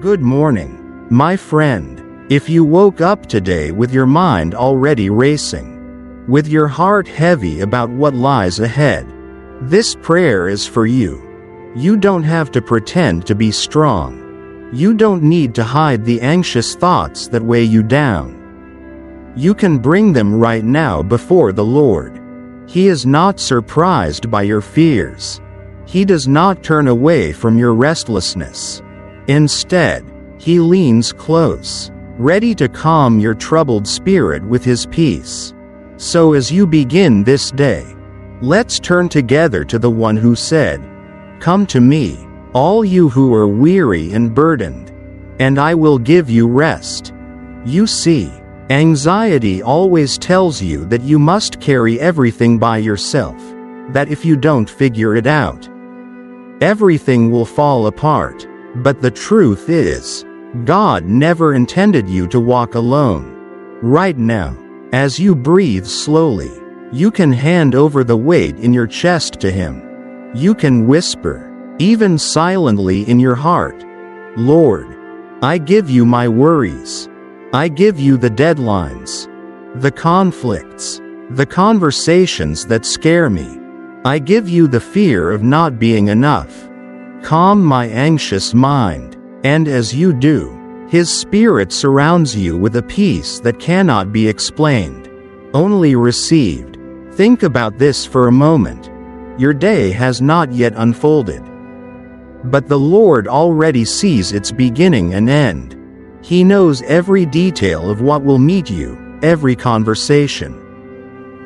Good morning, my friend. If you woke up today with your mind already racing, with your heart heavy about what lies ahead, this prayer is for you. You don't have to pretend to be strong. You don't need to hide the anxious thoughts that weigh you down. You can bring them right now before the Lord. He is not surprised by your fears. He does not turn away from your restlessness. Instead, He leans close, ready to calm your troubled spirit with His peace. So as you begin this day, let's turn together to the one who said, "Come to me, all you who are weary and burdened, and I will give you rest." You see, anxiety always tells you that you must carry everything by yourself, that if you don't figure it out, everything will fall apart. But the truth is, God never intended you to walk alone. Right now, as you breathe slowly, you can hand over the weight in your chest to Him. You can whisper, even silently in your heart, "Lord, I give you my worries. I give you the deadlines, the conflicts, the conversations that scare me. I give you the fear of not being enough. Calm my anxious mind." And as you do, His Spirit surrounds you with a peace that cannot be explained, only received. Think about this for a moment. Your day has not yet unfolded, but the Lord already sees its beginning and end. He knows every detail of what will meet you, every conversation,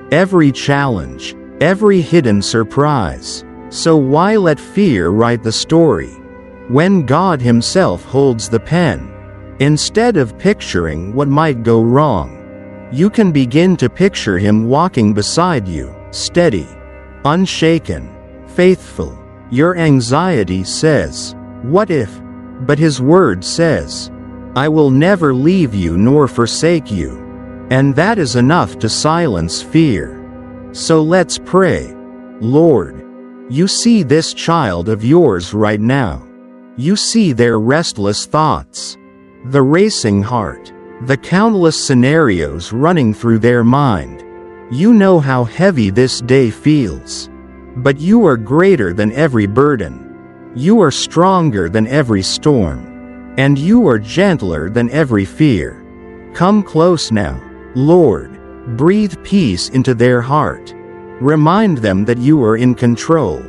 every challenge, every hidden surprise. So why let fear write the story, when God Himself holds the pen? Instead of picturing what might go wrong, you can begin to picture Him walking beside you, steady, unshaken, faithful. Your anxiety says, "What if?" But His word says, "I will never leave you nor forsake you." And that is enough to silence fear. So let's pray. Lord, you see this child of yours right now. You see their restless thoughts, the racing heart, the countless scenarios running through their mind. You know how heavy this day feels. But you are greater than every burden. You are stronger than every storm. And you are gentler than every fear. Come close now, Lord. Breathe peace into their heart. Remind them that you are in control.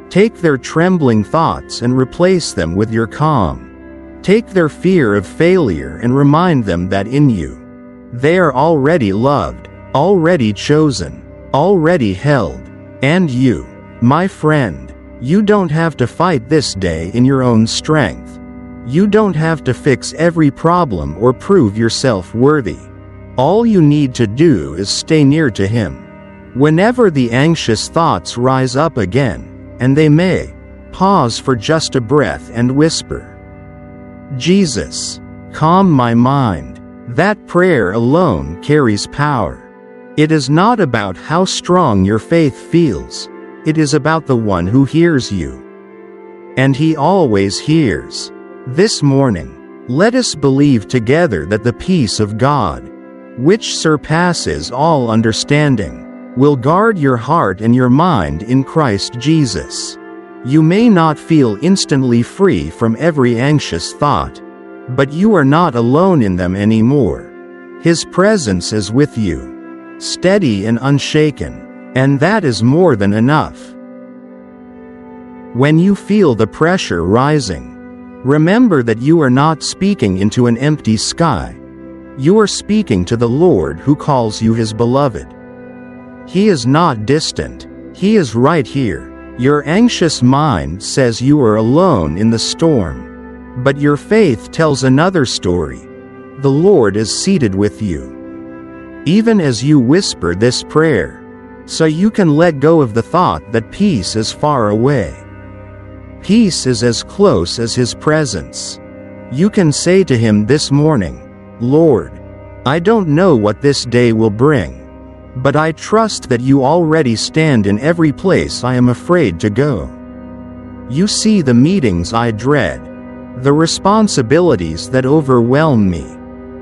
Take their trembling thoughts and replace them with your calm. Take their fear of failure and remind them that in you, they are already loved, already chosen, already held. And you, my friend, you don't have to fight this day in your own strength. You don't have to fix every problem or prove yourself worthy. All you need to do is stay near to Him. Whenever the anxious thoughts rise up again, and they may, pause for just a breath and whisper, "Jesus, calm my mind." That prayer alone carries power. It is not about how strong your faith feels. It is about the one who hears you. And He always hears. This morning, let us believe together that the peace of God, which surpasses all understanding, will guard your heart and your mind in Christ Jesus. You may not feel instantly free from every anxious thought, but you are not alone in them anymore. His presence is with you, steady and unshaken, and that is more than enough. When you feel the pressure rising, remember that you are not speaking into an empty sky. You are speaking to the Lord who calls you His beloved. He is not distant. He is right here. Your anxious mind says you are alone in the storm. But your faith tells another story. The Lord is seated with you. Even as you whisper this prayer, so you can let go of the thought that peace is far away. Peace is as close as His presence. You can say to Him this morning, "Lord, I don't know what this day will bring, but I trust that you already stand in every place I am afraid to go. You see the meetings I dread, the responsibilities that overwhelm me,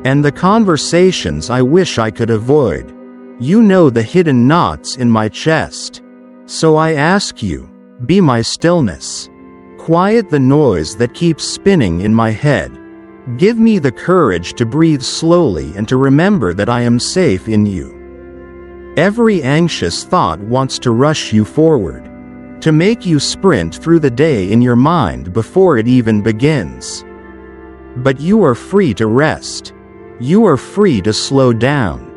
and the conversations I wish I could avoid. You know the hidden knots in my chest. So I ask you, be my stillness. Quiet the noise that keeps spinning in my head. Give me the courage to breathe slowly and to remember that I am safe in you. Every anxious thought wants to rush you forward, to make you sprint through the day in your mind before it even begins. But you are free to rest. You are free to slow down.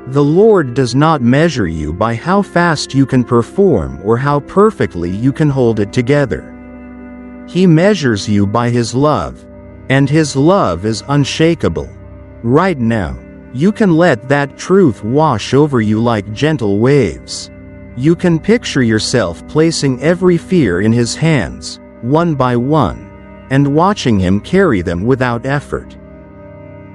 The Lord does not measure you by how fast you can perform or how perfectly you can hold it together. He measures you by His love, and His love is unshakable. Right now, you can let that truth wash over you like gentle waves. You can picture yourself placing every fear in His hands, one by one, and watching Him carry them without effort.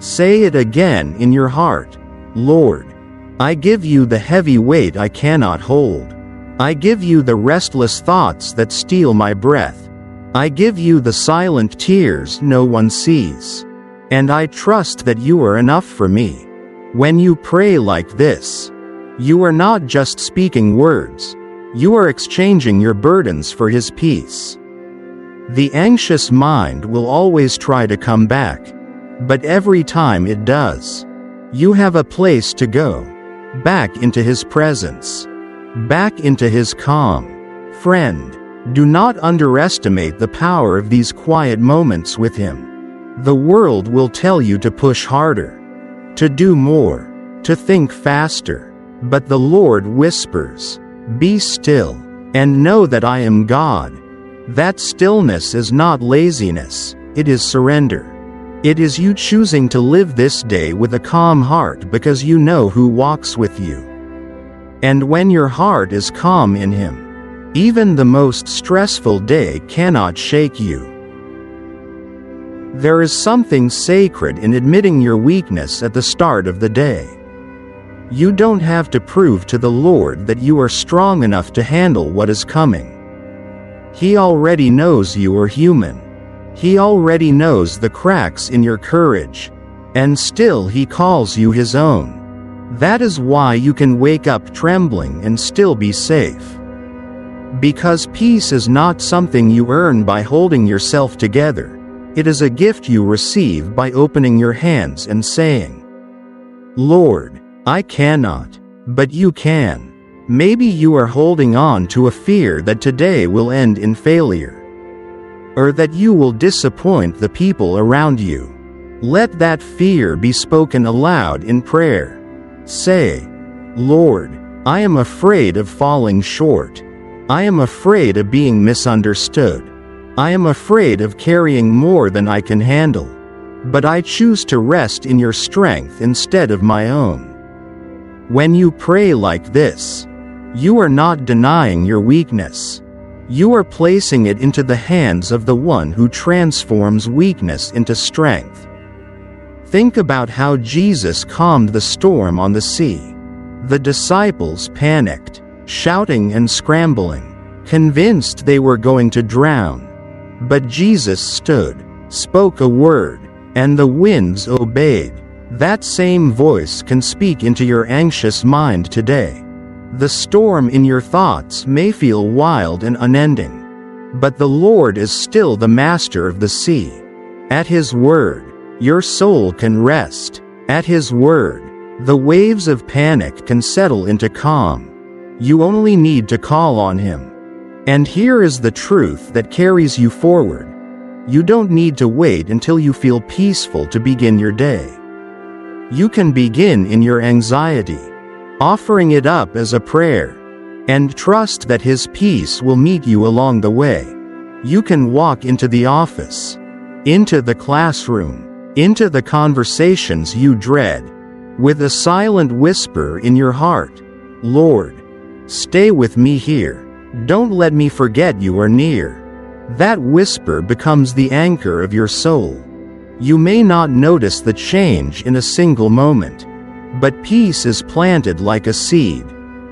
Say it again in your heart, Lord, I give you the heavy weight I cannot hold. I give you the restless thoughts that steal my breath. I give you the silent tears no one sees. And I trust that you are enough for me. When you pray like this, you are not just speaking words. You are exchanging your burdens for His peace. The anxious mind will always try to come back, but every time it does, you have a place to go. Back into His presence. Back into His calm. Friend, do not underestimate the power of these quiet moments with Him. The world will tell you to push harder, to do more, to think faster. But the Lord whispers, be still, and know that I am God. That stillness is not laziness, it is surrender. It is you choosing to live this day with a calm heart because you know who walks with you. And when your heart is calm in Him, even the most stressful day cannot shake you. There is something sacred in admitting your weakness at the start of the day. You don't have to prove to the Lord that you are strong enough to handle what is coming. He already knows you are human. He already knows the cracks in your courage, and still He calls you His own. That is why you can wake up trembling and still be safe. Because peace is not something you earn by holding yourself together. It is a gift you receive by opening your hands and saying, Lord, I cannot, but you can. Maybe you are holding on to a fear that today will end in failure, or that you will disappoint the people around you. Let that fear be spoken aloud in prayer. Say, Lord, I am afraid of falling short. I am afraid of being misunderstood. I am afraid of carrying more than I can handle. But I choose to rest in your strength instead of my own. When you pray like this, you are not denying your weakness. You are placing it into the hands of the one who transforms weakness into strength. Think about how Jesus calmed the storm on the sea. The disciples panicked, shouting and scrambling, convinced they were going to drown. But Jesus stood, spoke a word, and the winds obeyed. That same voice can speak into your anxious mind today. The storm in your thoughts may feel wild and unending, but the Lord is still the master of the sea. At His word, your soul can rest. At His word, the waves of panic can settle into calm. You only need to call on Him. And here is the truth that carries you forward. You don't need to wait until you feel peaceful to begin your day. You can begin in your anxiety, offering it up as a prayer, and trust that His peace will meet you along the way. You can walk into the office, into the classroom, into the conversations you dread, with a silent whisper in your heart, Lord, stay with me here. Don't let me forget you are near. That whisper becomes the anchor of your soul. You may not notice the change in a single moment, but peace is planted like a seed.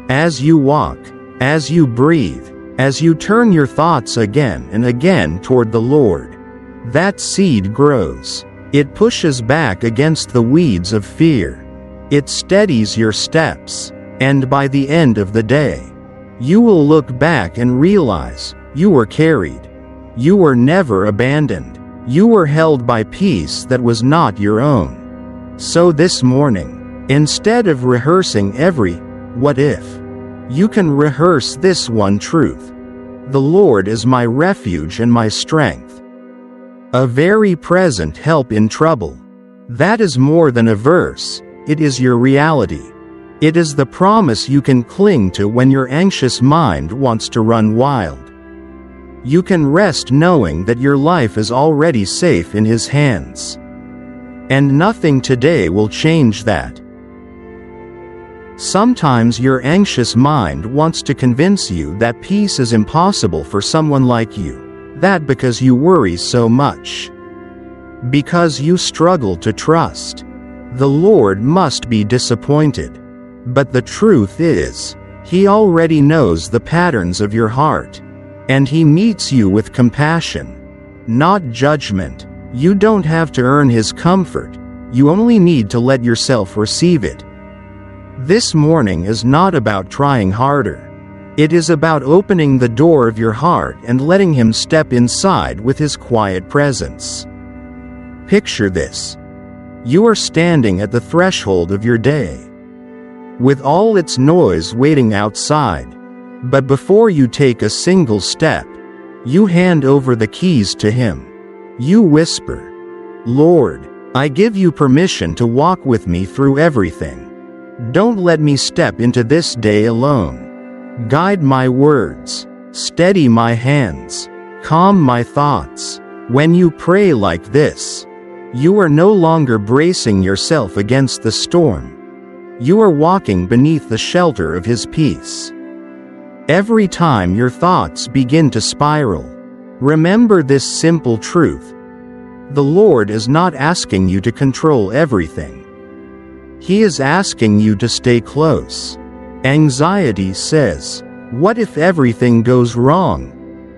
As you walk, as you breathe, as you turn your thoughts again and again toward the Lord, That seed grows. It pushes back against the weeds of fear. It steadies your steps. And by the end of the day, you will look back and realize, you were carried. You were never abandoned. You were held by peace that was not your own. So this morning, instead of rehearsing every what if, you can rehearse this one truth. The Lord is my refuge and my strength, a very present help in trouble. That is more than a verse, it is your reality. It is the promise you can cling to when your anxious mind wants to run wild. You can rest knowing that your life is already safe in His hands. And nothing today will change that. Sometimes your anxious mind wants to convince you that peace is impossible for someone like you. That because you worry so much. Because you struggle to trust. The Lord must be disappointed. But the truth is, He already knows the patterns of your heart. And He meets you with compassion, not judgment. You don't have to earn His comfort. You only need to let yourself receive it. This morning is not about trying harder. It is about opening the door of your heart and letting Him step inside with His quiet presence. Picture this. You are standing at the threshold of your day, with all its noise waiting outside. But before you take a single step, you hand over the keys to Him. You whisper, "Lord, I give you permission to walk with me through everything. Don't let me step into this day alone. Guide my words, steady my hands, calm my thoughts." When you pray like this, you are no longer bracing yourself against the storm. You are walking beneath the shelter of His peace. Every time your thoughts begin to spiral, remember this simple truth. The Lord is not asking you to control everything. He is asking you to stay close. Anxiety says, "What if everything goes wrong?"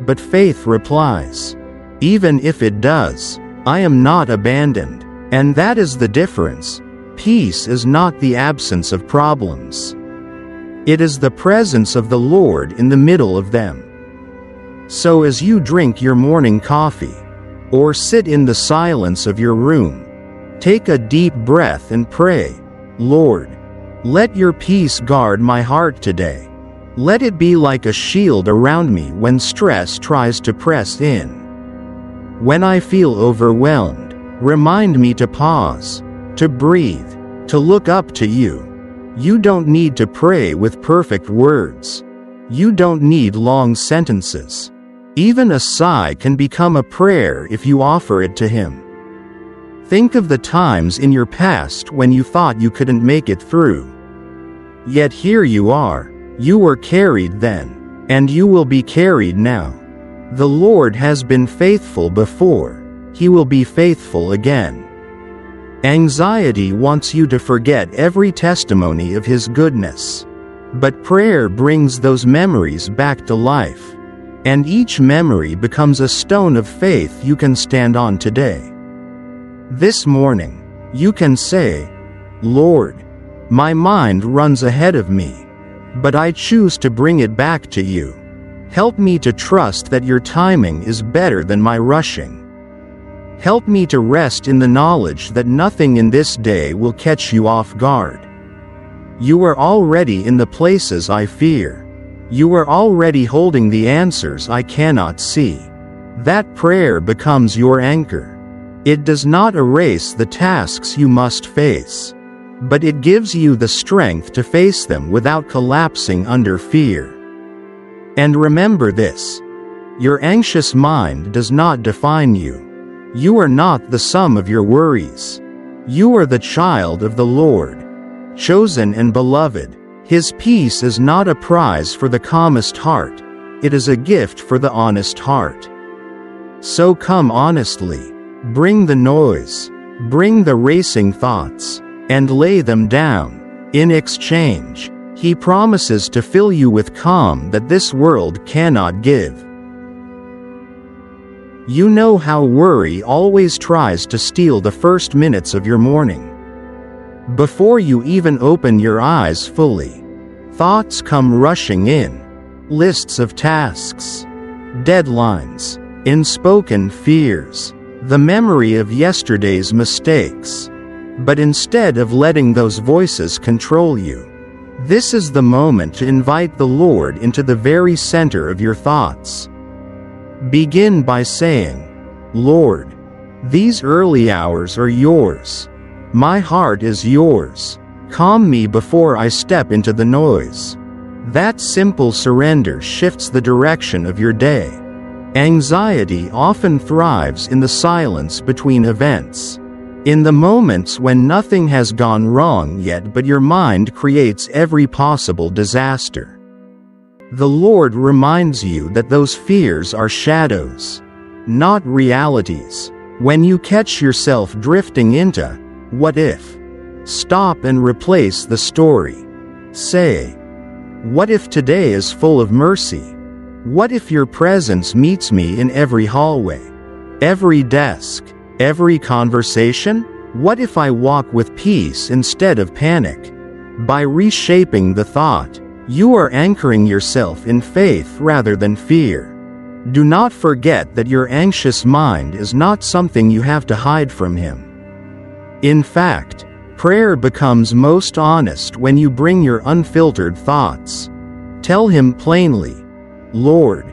But faith replies, "Even if it does, I am not abandoned." And that is the difference. Peace is not the absence of problems. It is the presence of the Lord in the middle of them. So as you drink your morning coffee, or sit in the silence of your room, take a deep breath and pray, "Lord, let your peace guard my heart today. Let it be like a shield around me when stress tries to press in. When I feel overwhelmed, remind me to pause, to breathe, to look up to you." You don't need to pray with perfect words. You don't need long sentences. Even a sigh can become a prayer if you offer it to Him. Think of the times in your past when you thought you couldn't make it through. Yet here you are. You were carried then, and you will be carried now. The Lord has been faithful before. He will be faithful again. Anxiety wants you to forget every testimony of His goodness. But prayer brings those memories back to life. And each memory becomes a stone of faith you can stand on today. This morning, you can say, "Lord, my mind runs ahead of me, but I choose to bring it back to you. Help me to trust that your timing is better than my rushing. Help me to rest in the knowledge that nothing in this day will catch you off guard. You are already in the places I fear. You are already holding the answers I cannot see." That prayer becomes your anchor. It does not erase the tasks you must face, but it gives you the strength to face them without collapsing under fear. And remember this: your anxious mind does not define you. You are not the sum of your worries. You are the child of the Lord, chosen and beloved. His peace is not a prize for the calmest heart. It is a gift for the honest heart. So come honestly. Bring the noise. Bring the racing thoughts. And lay them down. In exchange, He promises to fill you with calm that this world cannot give. You know how worry always tries to steal the first minutes of your morning. Before you even open your eyes fully, thoughts come rushing in. Lists of tasks, deadlines, unspoken fears, the memory of yesterday's mistakes. But instead of letting those voices control you, this is the moment to invite the Lord into the very center of your thoughts. Begin by saying, "Lord, these early hours are yours. My heart is yours. Calm me before I step into the noise." That simple surrender shifts the direction of your day. Anxiety often thrives in the silence between events. In the moments when nothing has gone wrong yet but your mind creates every possible disaster. The Lord reminds you that those fears are shadows, not realities. When you catch yourself drifting into, "What if?" stop and replace the story. Say, "What if today is full of mercy? What if your presence meets me in every hallway, every desk, every conversation? What if I walk with peace instead of panic?" By reshaping the thought, you are anchoring yourself in faith rather than fear. Do not forget that your anxious mind is not something you have to hide from Him. In fact, prayer becomes most honest when you bring your unfiltered thoughts. Tell Him plainly, "Lord,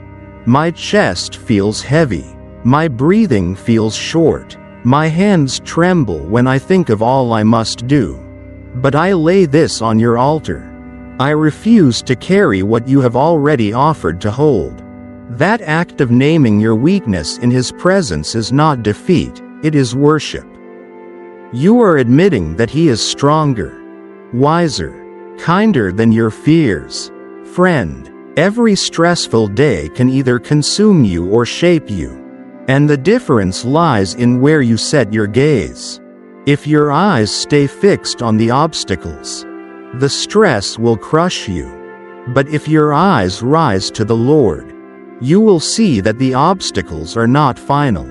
my chest feels heavy. My breathing feels short. My hands tremble when I think of all I must do. But I lay this on your altar. I refuse to carry what you have already offered to hold." That act of naming your weakness in His presence is not defeat, it is worship. You are admitting that He is stronger, wiser, kinder than your fears. Friend, every stressful day can either consume you or shape you. And the difference lies in where you set your gaze. If your eyes stay fixed on the obstacles, the stress will crush you. But if your eyes rise to the Lord, you will see that the obstacles are not final.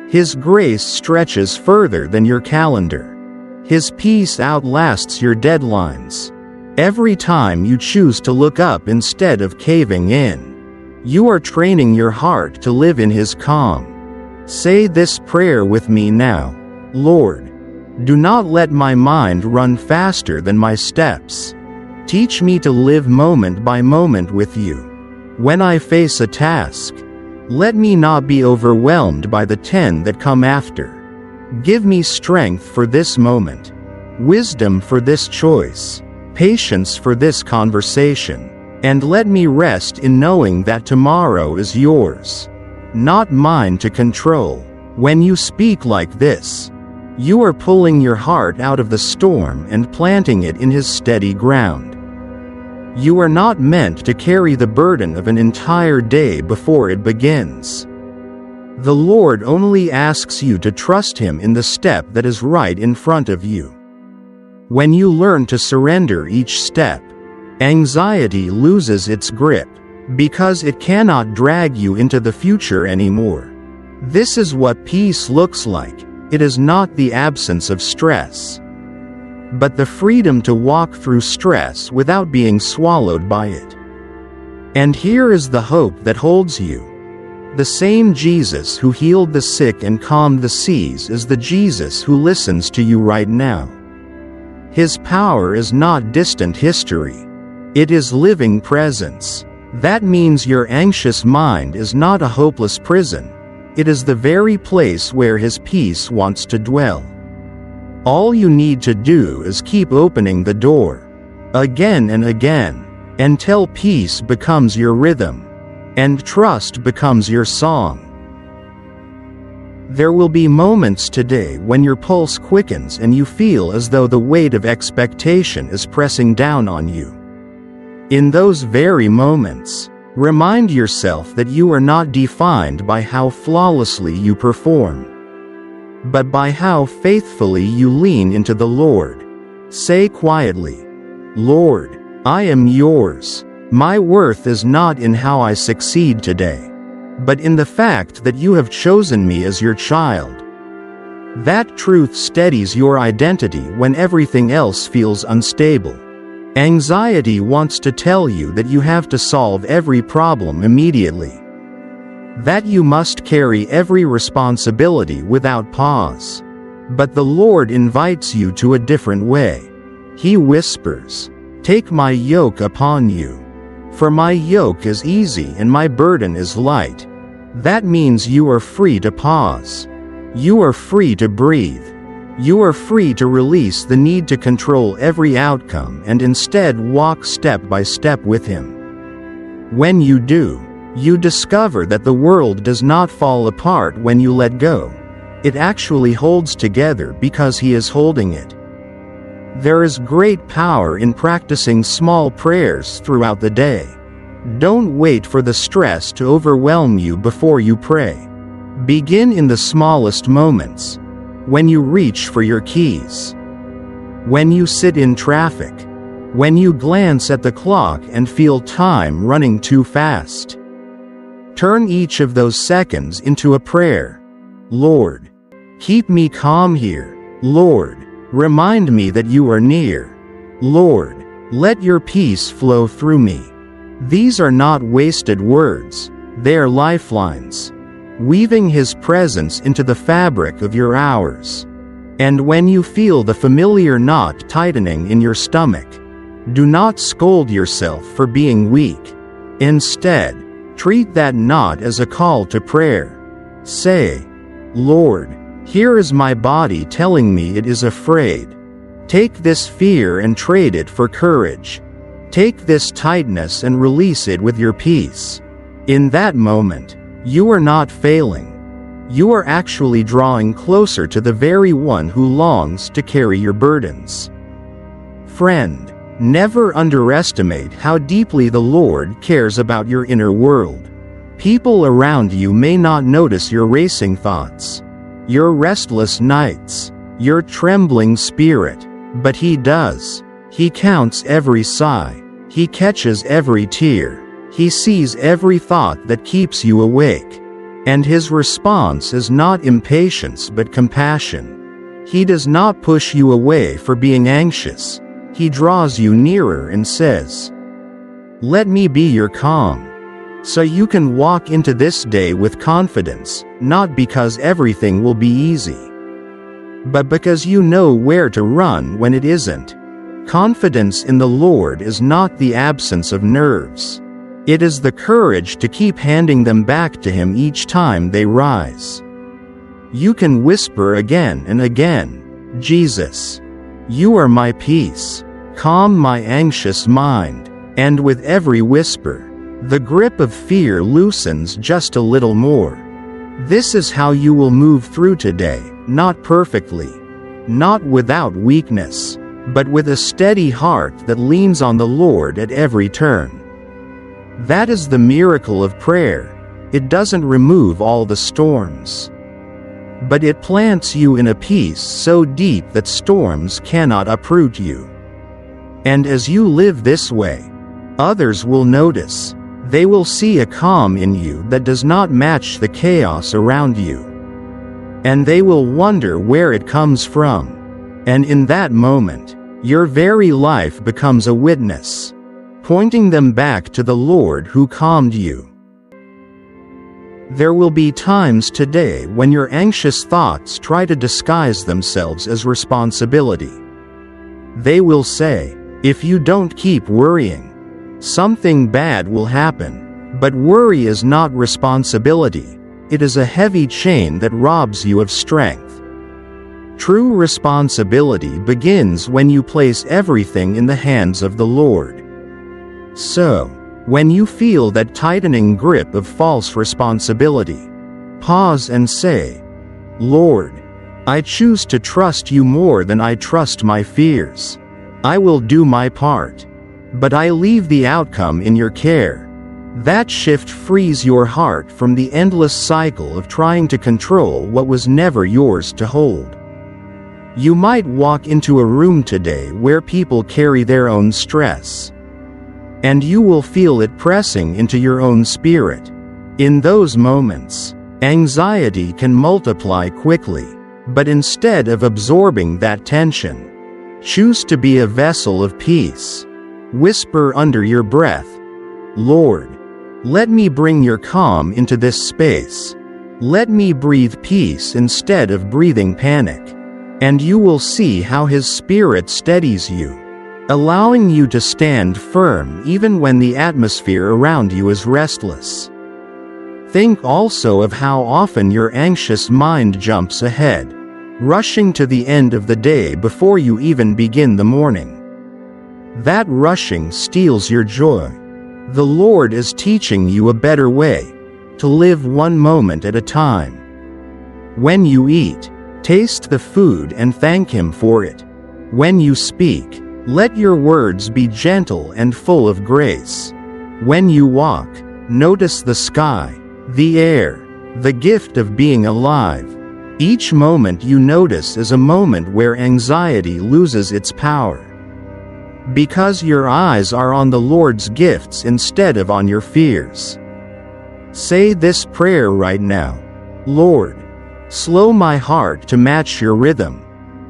His grace stretches further than your calendar. His peace outlasts your deadlines. Every time you choose to look up instead of caving in, you are training your heart to live in His calm. Say this prayer with me now. "Lord, do not let my mind run faster than my steps. Teach me to live moment by moment with you. When I face a task, let me not be overwhelmed by the 10 that come after. Give me strength for this moment, wisdom for this choice, patience for this conversation, and let me rest in knowing that tomorrow is yours, not mine to control." When you speak like this, you are pulling your heart out of the storm and planting it in His steady ground. You are not meant to carry the burden of an entire day before it begins. The Lord only asks you to trust Him in the step that is right in front of you. When you learn to surrender each step, anxiety loses its grip, because it cannot drag you into the future anymore. This is what peace looks like. It is not the absence of stress, but the freedom to walk through stress without being swallowed by it. And here is the hope that holds you. The same Jesus who healed the sick and calmed the seas is the Jesus who listens to you right now. His power is not distant history. It is living presence. That means your anxious mind is not a hopeless prison. It is the very place where His peace wants to dwell. All you need to do is keep opening the door, again and again, until peace becomes your rhythm, and trust becomes your song. There will be moments today when your pulse quickens and you feel as though the weight of expectation is pressing down on you. In those very moments, remind yourself that you are not defined by how flawlessly you perform, but by how faithfully you lean into the Lord. Say quietly, "Lord, I am yours. My worth is not in how I succeed today, but in the fact that you have chosen me as your child. That truth steadies your identity when everything else feels unstable. Anxiety wants to tell you that you have to solve every problem immediately, that you must carry every responsibility without pause. But the Lord invites you to a different way. He whispers, "Take my yoke upon you. For my yoke is easy and my burden is light." That means you are free to pause. You are free to breathe. You are free to release the need to control every outcome and instead walk step by step with Him. When you do, you discover that the world does not fall apart when you let go. It actually holds together because He is holding it. There is great power in practicing small prayers throughout the day. Don't wait for the stress to overwhelm you before you pray. Begin in the smallest moments. When you reach for your keys. When you sit in traffic. When you glance at the clock and feel time running too fast. Turn each of those seconds into a prayer. Lord, keep me calm here. Lord, remind me that you are near. Lord, let your peace flow through me. These are not wasted words, they are lifelines, weaving His presence into the fabric of your hours. And when you feel the familiar knot tightening in your stomach, do not scold yourself for being weak. Instead, treat that knot as a call to prayer. Say, Lord, here is my body telling me it is afraid. Take this fear and trade it for courage. Take this tightness and release it with your peace. In that moment, you are not failing. You are actually drawing closer to the very one who longs to carry your burdens. Friend, never underestimate how deeply the Lord cares about your inner world. People around you may not notice your racing thoughts, your restless nights, your trembling spirit, but He does. He counts every sigh. He catches every tear. He sees every thought that keeps you awake. And His response is not impatience but compassion. He does not push you away for being anxious. He draws you nearer and says, "Let me be your calm." So you can walk into this day with confidence, not because everything will be easy, but because you know where to run when it isn't. Confidence in the Lord is not the absence of nerves. It is the courage to keep handing them back to Him each time they rise. You can whisper again and again, "Jesus, you are my peace. Calm my anxious mind." And with every whisper, the grip of fear loosens just a little more. This is how you will move through today, not perfectly, not without weakness, but with a steady heart that leans on the Lord at every turn. That is the miracle of prayer. It doesn't remove all the storms, but it plants you in a peace so deep that storms cannot uproot you. And as you live this way, others will notice. They will see a calm in you that does not match the chaos around you. And they will wonder where it comes from. And in that moment, your very life becomes a witness, pointing them back to the Lord who calmed you. There will be times today when your anxious thoughts try to disguise themselves as responsibility. They will say, "If you don't keep worrying, something bad will happen." But worry is not responsibility. It is a heavy chain that robs you of strength. True responsibility begins when you place everything in the hands of the Lord. So, when you feel that tightening grip of false responsibility, pause and say, "Lord, I choose to trust you more than I trust my fears. I will do my part, but I leave the outcome in your care." That shift frees your heart from the endless cycle of trying to control what was never yours to hold. You might walk into a room today where people carry their own stress, and you will feel it pressing into your own spirit. In those moments, anxiety can multiply quickly, but instead of absorbing that tension, choose to be a vessel of peace. Whisper under your breath, "Lord, let me bring your calm into this space. Let me breathe peace instead of breathing panic." And you will see how His Spirit steadies you, allowing you to stand firm even when the atmosphere around you is restless. Think also of how often your anxious mind jumps ahead, rushing to the end of the day before you even begin the morning. That rushing steals your joy. The Lord is teaching you a better way, to live one moment at a time. When you eat, taste the food and thank Him for it. When you speak, let your words be gentle and full of grace. When you walk, notice the sky, the air, the gift of being alive. Each moment you notice is a moment where anxiety loses its power, because your eyes are on the Lord's gifts instead of on your fears. Say this prayer right now. Lord, slow my heart to match your rhythm.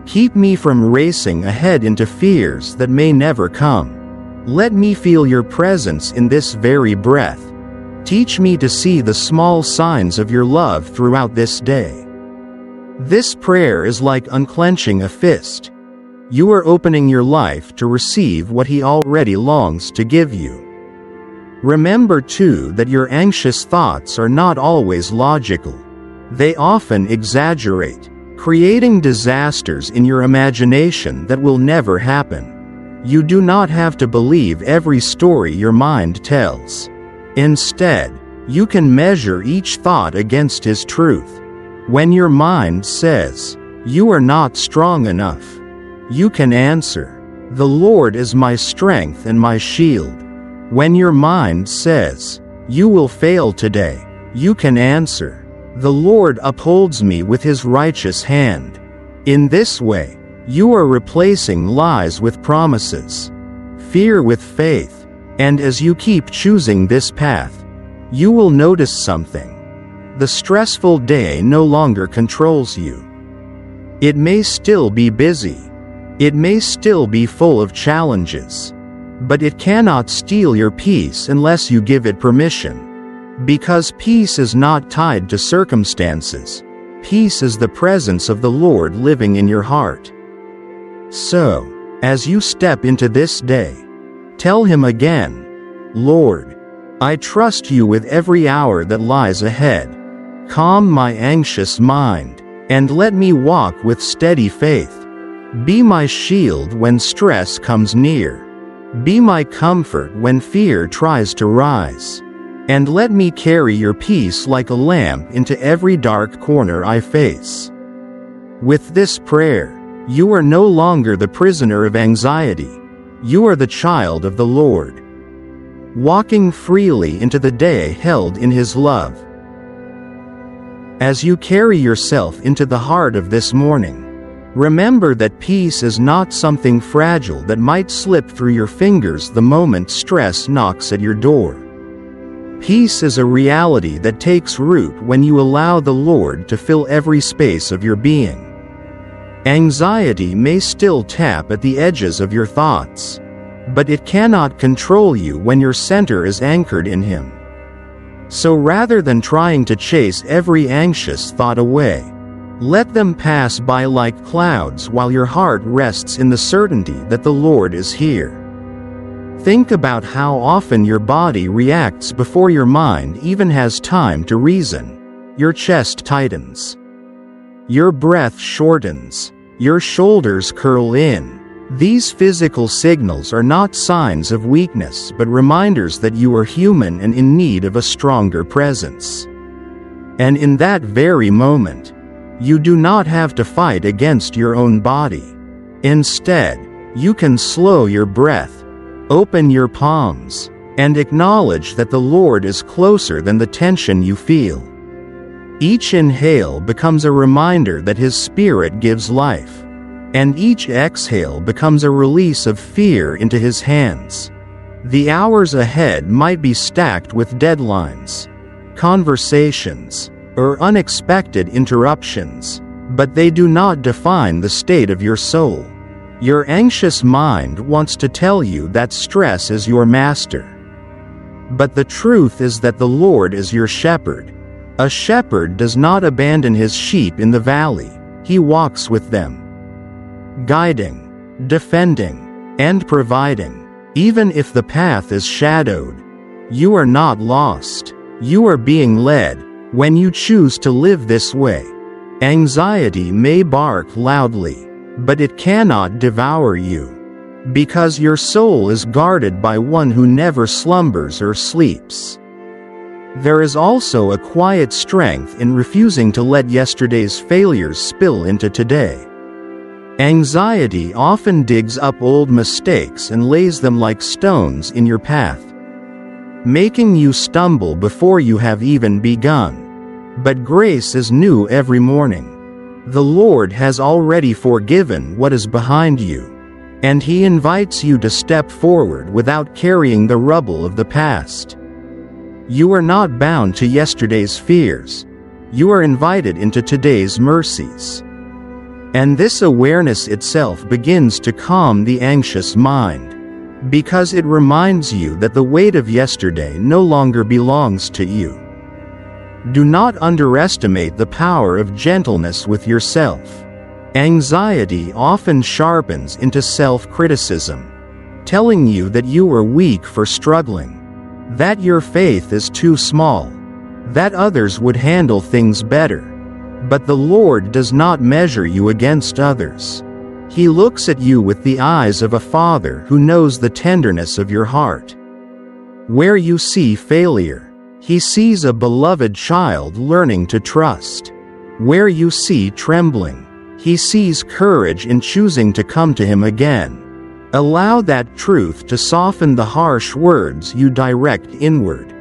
Keep me from racing ahead into fears that may never come. Let me feel your presence in this very breath. Teach me to see the small signs of your love throughout this day. This prayer is like unclenching a fist. You are opening your life to receive what He already longs to give you. Remember too that your anxious thoughts are not always logical. They often exaggerate, creating disasters in your imagination that will never happen. You do not have to believe every story your mind tells. Instead, you can measure each thought against His truth. When your mind says, "You are not strong enough," you can answer, "The Lord is my strength and my shield." When your mind says, "You will fail today," you can answer, "The Lord upholds me with His righteous hand." In this way, you are replacing lies with promises, fear with faith, and as you keep choosing this path, you will notice something. The stressful day no longer controls you. It may still be busy. It may still be full of challenges. But it cannot steal your peace unless you give it permission. Because peace is not tied to circumstances. Peace is the presence of the Lord living in your heart. So, as you step into this day, tell Him again, "Lord, I trust you with every hour that lies ahead. Calm my anxious mind, and let me walk with steady faith. Be my shield when stress comes near. Be my comfort when fear tries to rise. And let me carry your peace like a lamp into every dark corner I face." With this prayer, you are no longer the prisoner of anxiety. You are the child of the Lord, walking freely into the day held in His love. As you carry yourself into the heart of this morning, remember that peace is not something fragile that might slip through your fingers the moment stress knocks at your door. Peace is a reality that takes root when you allow the Lord to fill every space of your being. Anxiety may still tap at the edges of your thoughts, but it cannot control you when your center is anchored in Him. So rather than trying to chase every anxious thought away, let them pass by like clouds while your heart rests in the certainty that the Lord is here. Think about how often your body reacts before your mind even has time to reason. Your chest tightens. Your breath shortens. Your shoulders curl in. These physical signals are not signs of weakness but reminders that you are human and in need of a stronger presence. And in that very moment, you do not have to fight against your own body. Instead, you can slow your breath, open your palms, and acknowledge that the Lord is closer than the tension you feel. Each inhale becomes a reminder that His Spirit gives life, and each exhale becomes a release of fear into His hands. The hours ahead might be stacked with deadlines, conversations, or unexpected interruptions, but they do not define the state of your soul. Your anxious mind wants to tell you that stress is your master. But the truth is that the Lord is your shepherd. A shepherd does not abandon his sheep in the valley, he walks with them, guiding, defending, and providing. Even if the path is shadowed, you are not lost. You are being led. When you choose to live this way, anxiety may bark loudly, but it cannot devour you, because your soul is guarded by one who never slumbers or sleeps. There is also a quiet strength in refusing to let yesterday's failures spill into today. Anxiety often digs up old mistakes and lays them like stones in your path, making you stumble before you have even begun. But grace is new every morning. The Lord has already forgiven what is behind you, and He invites you to step forward without carrying the rubble of the past. You are not bound to yesterday's fears. You are invited into today's mercies. And this awareness itself begins to calm the anxious mind, because it reminds you that the weight of yesterday no longer belongs to you. Do not underestimate the power of gentleness with yourself. Anxiety often sharpens into self-criticism, telling you that you are weak for struggling, that your faith is too small, that others would handle things better. But the Lord does not measure you against others. He looks at you with the eyes of a father who knows the tenderness of your heart. Where you see failure, He sees a beloved child learning to trust. Where you see trembling, He sees courage in choosing to come to Him again. Allow that truth to soften the harsh words you direct inward,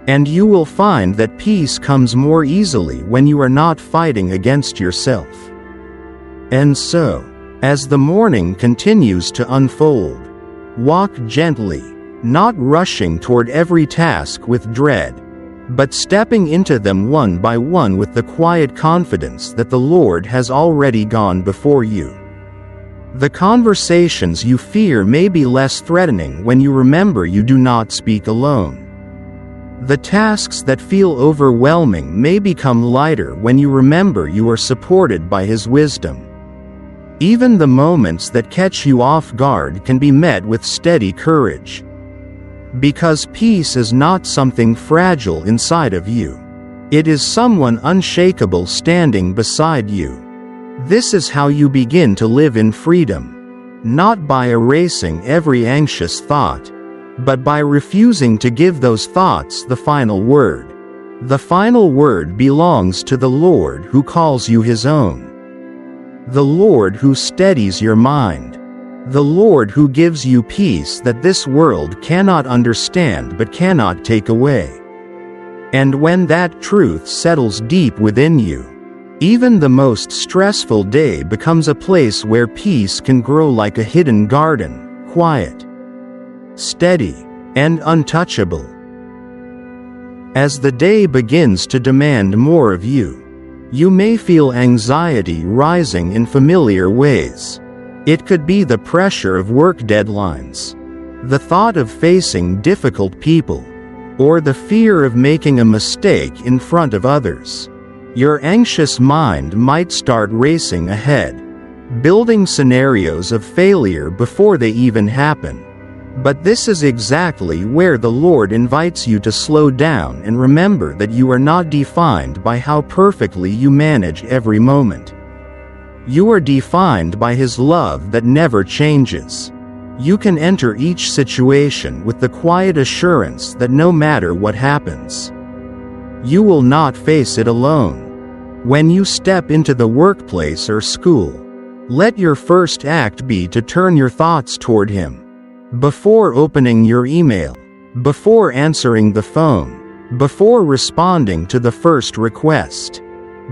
and you will find that peace comes more easily when you are not fighting against yourself. And so, as the morning continues to unfold, walk gently, not rushing toward every task with dread, but stepping into them one by one with the quiet confidence that the Lord has already gone before you. The conversations you fear may be less threatening when you remember you do not speak alone. The tasks that feel overwhelming may become lighter when you remember you are supported by His wisdom. Even the moments that catch you off guard can be met with steady courage, because peace is not something fragile inside of you. It is someone unshakable standing beside you. This is how you begin to live in freedom, not by erasing every anxious thought, but by refusing to give those thoughts the final word. The final word belongs to the Lord who calls you His own. The Lord who steadies your mind. The Lord who gives you peace that this world cannot understand but cannot take away. And when that truth settles deep within you, even the most stressful day becomes a place where peace can grow like a hidden garden, quiet, steady, and untouchable. As the day begins to demand more of you, you may feel anxiety rising in familiar ways. It could be the pressure of work deadlines, the thought of facing difficult people, or the fear of making a mistake in front of others. Your anxious mind might start racing ahead, building scenarios of failure before they even happen. But this is exactly where the Lord invites you to slow down and remember that you are not defined by how perfectly you manage every moment. You are defined by His love that never changes. You can enter each situation with the quiet assurance that no matter what happens, you will not face it alone. When you step into the workplace or school, let your first act be to turn your thoughts toward Him. Before opening your email, before answering the phone, before responding to the first request,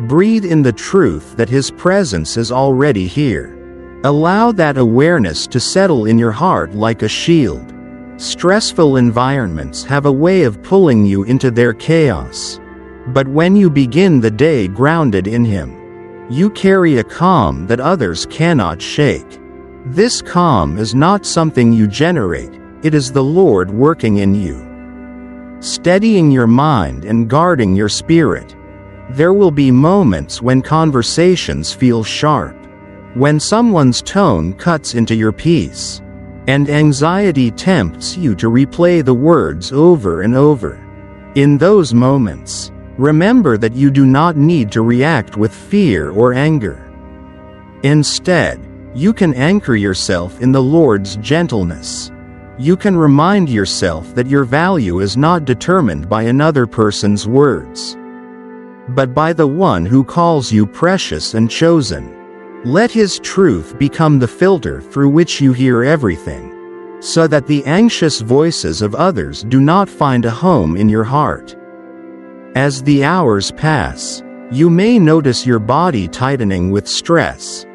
breathe in the truth that His presence is already here. Allow that awareness to settle in your heart like a shield. Stressful environments have a way of pulling you into their chaos, But when you begin the day grounded in Him, you carry a calm that others cannot shake. This calm is not something you generate, it is the Lord working in you, steadying your mind and guarding your spirit. There will be moments when conversations feel sharp, when someone's tone cuts into your peace, and anxiety tempts you to replay the words over and over. In those moments, remember that you do not need to react with fear or anger. Instead, you can anchor yourself in the Lord's gentleness. You can remind yourself that your value is not determined by another person's words, but by the one who calls you precious and chosen. Let His truth become the filter through which you hear everything, so that the anxious voices of others do not find a home in your heart. As the hours pass, you may notice your body tightening with stress.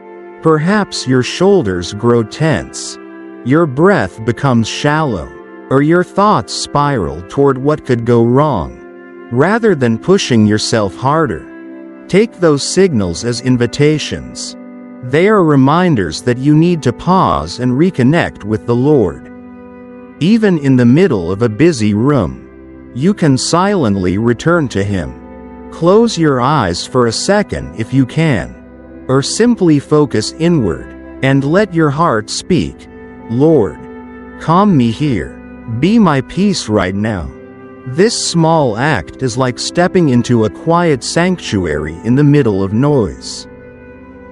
Perhaps your shoulders grow tense, your breath becomes shallow, or your thoughts spiral toward what could go wrong. Rather than pushing yourself harder, take those signals as invitations. They are reminders that you need to pause and reconnect with the Lord. Even in the middle of a busy room, you can silently return to Him. Close your eyes for a second if you can, or simply focus inward, and let your heart speak. Lord, calm me here. Be my peace right now. This small act is like stepping into a quiet sanctuary in the middle of noise.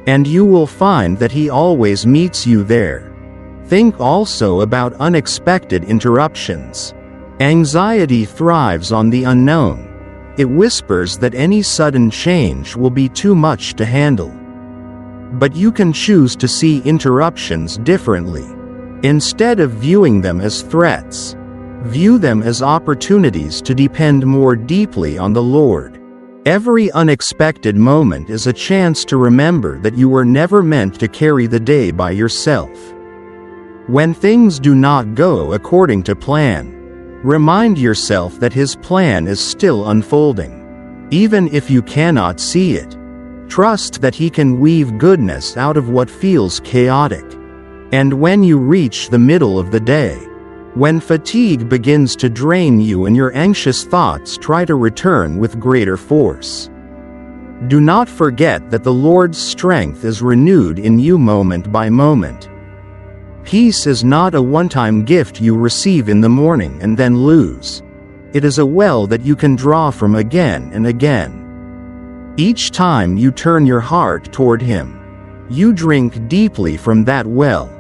And you will find that He always meets you there. Think also about unexpected interruptions. Anxiety thrives on the unknown. It whispers that any sudden change will be too much to handle. But you can choose to see interruptions differently. Instead of viewing them as threats, view them as opportunities to depend more deeply on the Lord. Every unexpected moment is a chance to remember that you were never meant to carry the day by yourself. When things do not go according to plan, remind yourself that His plan is still unfolding. Even if you cannot see it, trust that He can weave goodness out of what feels chaotic. And when you reach the middle of the day, when fatigue begins to drain you and your anxious thoughts try to return with greater force, do not forget that the Lord's strength is renewed in you moment by moment. Peace is not a one-time gift you receive in the morning and then lose. It is a well that you can draw from again and again. Each time you turn your heart toward Him, you drink deeply from that well.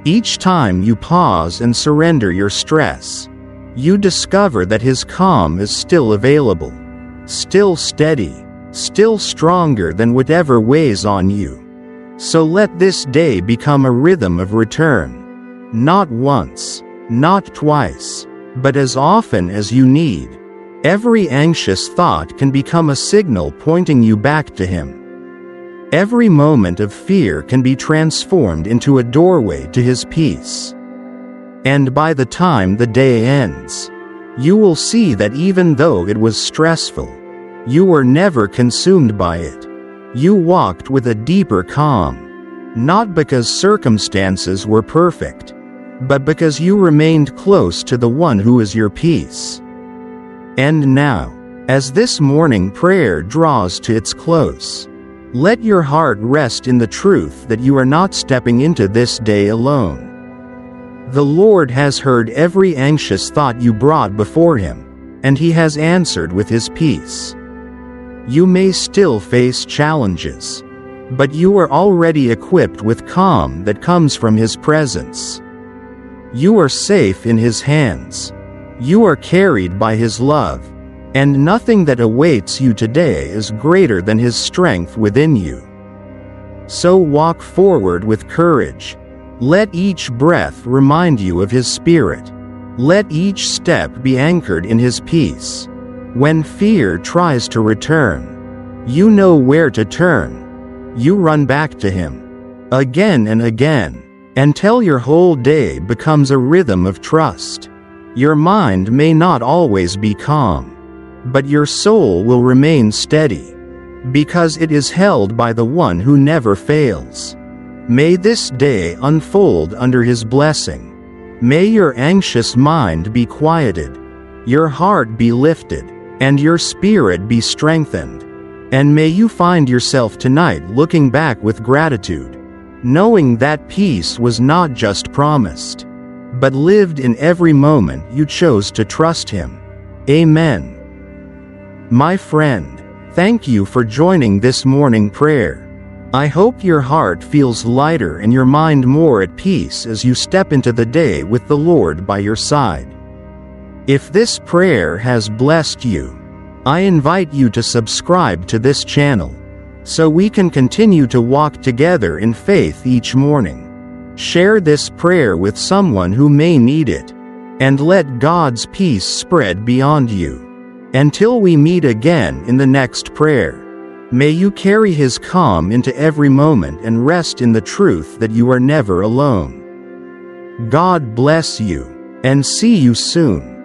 Each time you pause and surrender your stress, you discover that His calm is still available, still steady, still stronger than whatever weighs on you. So let this day become a rhythm of return. Not once, not twice, but as often as you need. Every anxious thought can become a signal pointing you back to Him. Every moment of fear can be transformed into a doorway to His peace. And by the time the day ends, you will see that even though it was stressful, you were never consumed by it. You walked with a deeper calm, not because circumstances were perfect, but because you remained close to the one who is your peace. And now, as this morning prayer draws to its close, let your heart rest in the truth that you are not stepping into this day alone. The Lord has heard every anxious thought you brought before Him, and He has answered with His peace. You may still face challenges, but you are already equipped with calm that comes from His presence. You are safe in His hands. You are carried by His love, and nothing that awaits you today is greater than His strength within you. So walk forward with courage. Let each breath remind you of His Spirit. Let each step be anchored in His peace. When fear tries to return, you know where to turn. You run back to Him, again and again, until your whole day becomes a rhythm of trust. Your mind may not always be calm, but your soul will remain steady, because it is held by the one who never fails. May this day unfold under his blessing. May your anxious mind be quieted, your heart be lifted, and your spirit be strengthened. And may you find yourself tonight looking back with gratitude, knowing that peace was not just promised, but lived in every moment you chose to trust him. Amen. My friend, thank you for joining this morning prayer. I hope your heart feels lighter and your mind more at peace as you step into the day with the Lord by your side. If this prayer has blessed you, I invite you to subscribe to this channel, so we can continue to walk together in faith each morning. Share this prayer with someone who may need it, and let God's peace spread beyond you. Until we meet again in the next prayer, may you carry his calm into every moment and rest in the truth that you are never alone. God bless you, and see you soon.